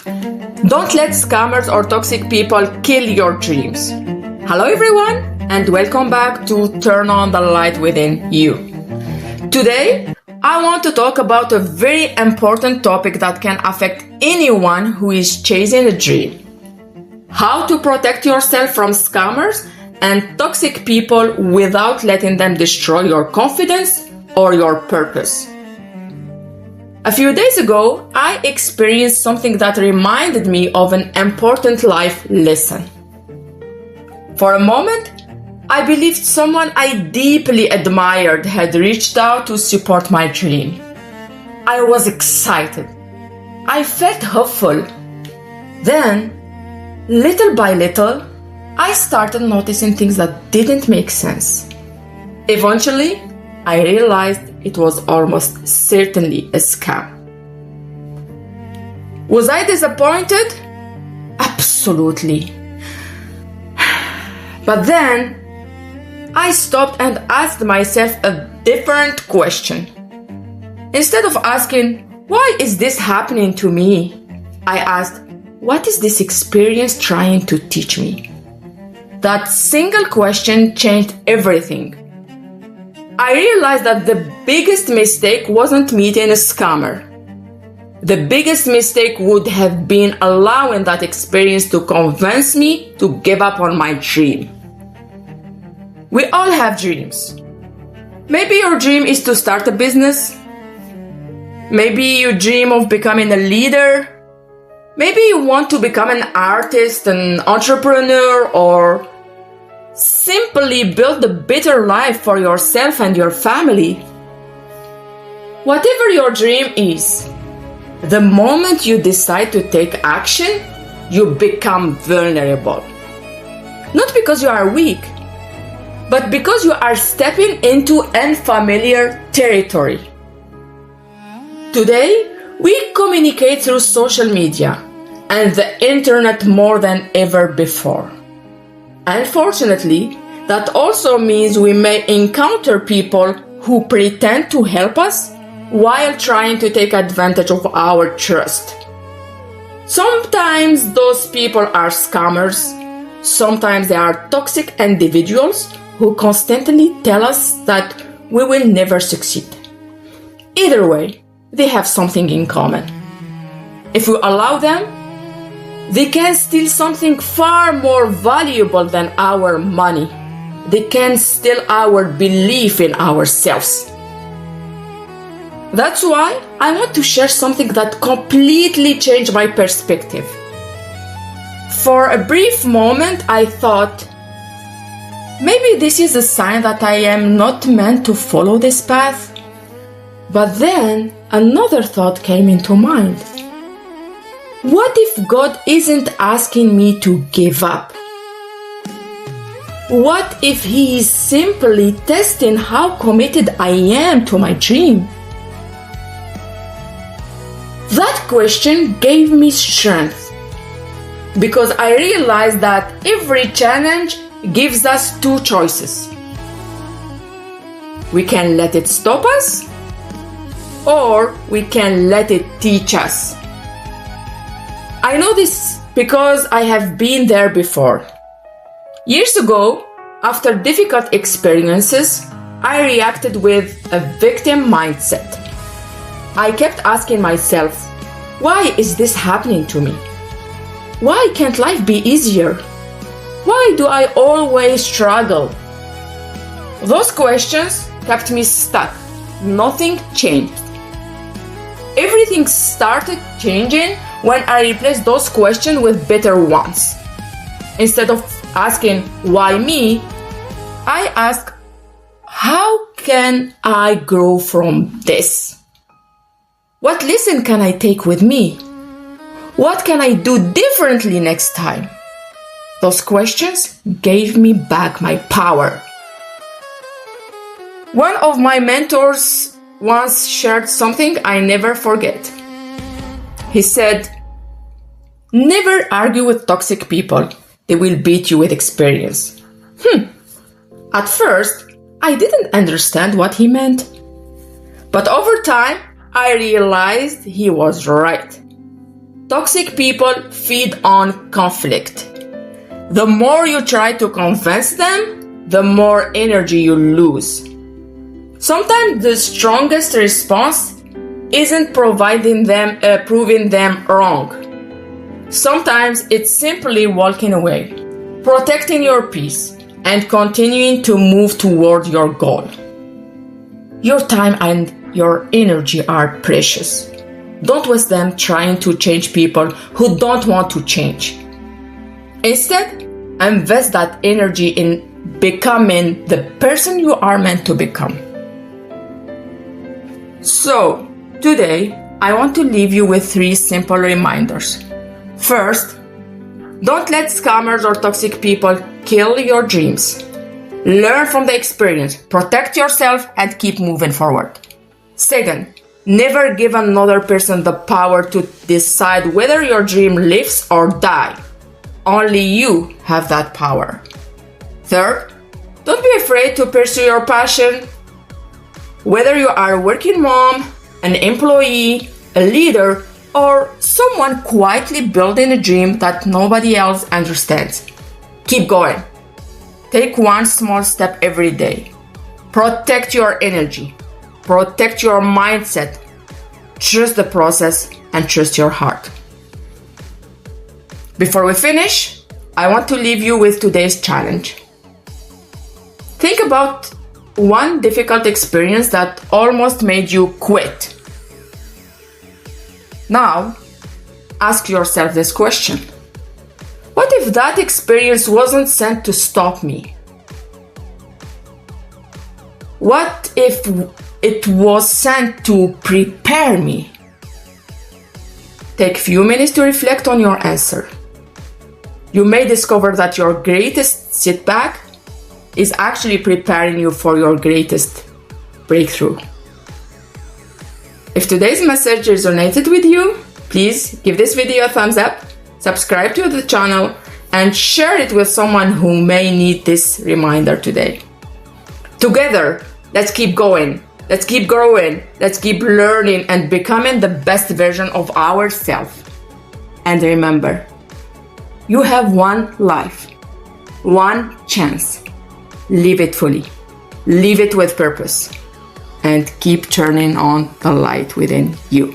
Don't let scammers or toxic people kill your dreams. Hello everyone, and welcome back to Turn on the Light Within You. Today, I want to talk about a very important topic that can affect anyone who is chasing a dream. How to protect yourself from scammers and toxic people without letting them destroy your confidence or your purpose. A few days ago, I experienced something that reminded me of an important life lesson. For a moment, I believed someone I deeply admired had reached out to support my dream. I was excited. I felt hopeful. Then, little by little, I started noticing things that didn't make sense. Eventually, I realized it was almost certainly a scam. Was I disappointed? Absolutely. But then, I stopped and asked myself a different question. Instead of asking, why is this happening to me? I asked, what is this experience trying to teach me? That single question changed everything. I realized that the biggest mistake wasn't meeting a scammer. The biggest mistake would have been allowing that experience to convince me to give up on my dream. We all have dreams. Maybe your dream is to start a business. Maybe you dream of becoming a leader. Maybe you want to become an artist, an entrepreneur, or simply build a better life for yourself and your family. Whatever your dream is, the moment you decide to take action, you become vulnerable. Not because you are weak, but because you are stepping into unfamiliar territory. Today, we communicate through social media and the internet more than ever before. Unfortunately, that also means we may encounter people who pretend to help us while trying to take advantage of our trust. Sometimes those people are scammers. Sometimes they are toxic individuals who constantly tell us that we will never succeed. Either way, they have something in common. If we allow them, they can steal something far more valuable than our money. They can steal our belief in ourselves. That's why I want to share something that completely changed my perspective. For a brief moment, I thought, maybe this is a sign that I am not meant to follow this path. But then another thought came into mind. What if God isn't asking me to give up? What if He is simply testing how committed I am to my dream? That question gave me strength because I realized that every challenge gives us two choices. We can let it stop us, or we can let it teach us. I know this because I have been there before. Years ago, after difficult experiences, I reacted with a victim mindset. I kept asking myself, why is this happening to me? Why can't life be easier? Why do I always struggle? Those questions kept me stuck. Nothing changed. Everything started changing when I replaced those questions with better ones. Instead of asking, why me? I asked, how can I grow from this? What lesson can I take with me? What can I do differently next time? Those questions gave me back my power. One of my mentors once shared something I never forget. He said, never argue with toxic people. They will beat you with experience. At first, I didn't understand what he meant. But over time, I realized he was right. Toxic people feed on conflict. The more you try to convince them, the more energy you lose. Sometimes the strongest response isn't proving them wrong. Sometimes it's simply walking away, protecting your peace, and continuing to move toward your goal. Your time and your energy are precious. Don't waste them trying to change people who don't want to change. Instead, invest that energy in becoming the person you are meant to become. So, today, I want to leave you with 3 simple reminders. First, don't let scammers or toxic people kill your dreams. Learn from the experience, protect yourself, and keep moving forward. Second, never give another person the power to decide whether your dream lives or dies. Only you have that power. Third, don't be afraid to pursue your passion. Whether you are a working mom, an employee, a leader, or someone quietly building a dream that nobody else understands, keep going. Take one small step every day. Protect your energy. Protect your mindset. Trust the process and trust your heart. Before we finish, I want to leave you with today's challenge. Think about one difficult experience that almost made you quit. Now, ask yourself this question. What if that experience wasn't sent to stop me? What if it was sent to prepare me? Take a few minutes to reflect on your answer. You may discover that your greatest setback is actually preparing you for your greatest breakthrough. If today's message resonated with you, please give this video a thumbs up, subscribe to the channel, and share it with someone who may need this reminder today. Together, let's keep going, let's keep growing, let's keep learning and becoming the best version of ourselves. And remember, you have one life, one chance. Live it fully, live it with purpose, and keep turning on the light within you.